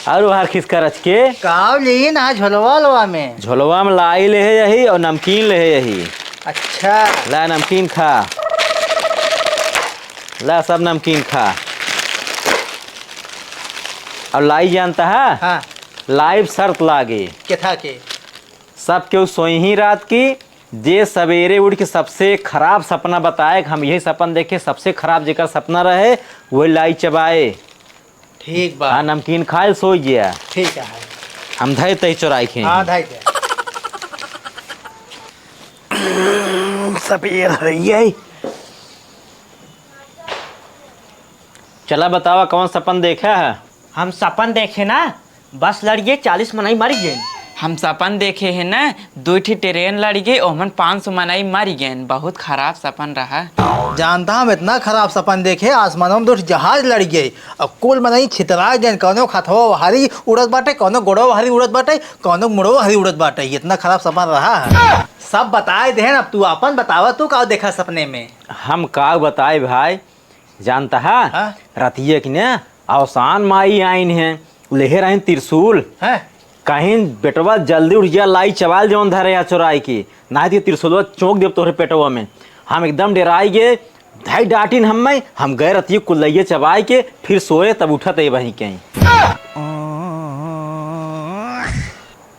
और हर खिसका रच के काव ली ना झोलवा में। झोलवा में लाई ले है यही और नमकीन ले है यही। अच्छा ला नमकीन खा, ला सब नमकीन खा। और लाई जानता है? हाँ लाइव शर्त लागे के था के सब केहू सोई ही रात की, जे सवेरे उठ के सबसे खराब सपना बताए कि हम यही सपन देखे, सबसे खराब जेकर सपना रहे वही लाई चबाए। ठीक बा। हाँ नमकीन खाए सो गया। ठीक है हम धै तय चोराई खे। हाँ धाई दे। सपेर चला बतावा कौन सपन देखा है? हम सपन देखे ना, बस लड़िए 40 मनाई मर गए। हम सपन देखे हैं ना, 2 ट्रेन लड़ गए, ओमन 500 मनाई मर गए। बहुत खराब सपन रहा। जानता हम इतना खराब सपन देखे, आसमानों में 2 जहाज लड़ गए और कुल मनई छितरा गए। कौनो खथवा हरी उड़त बाटे, कौनो गोड़ो हरी उड़त बाटे, कौनो मुड़ो हरी उड़त बाटे। इतना खराब सपन रहा है। सब बताए दे। अब तू अपन बतावा, तू का देखा सपने में? हम का बताए भाई, जानता है? हाँ? रतिया की ना अवसान माई आइन है, लेहे रहे त्रिशूल। हैं? कहीं बेटवा जल्दी उठ गया, लाई चवाल जौन धरे या चोराई की ना थी त्रिशूलवा चौंक देव तोहरे पेटवा में। हम एकदम डराई गए, धाई डाटिन हम गए रतिया कुल्लैया चबाई के फिर सोए, तब उठत है वहीं कहीं।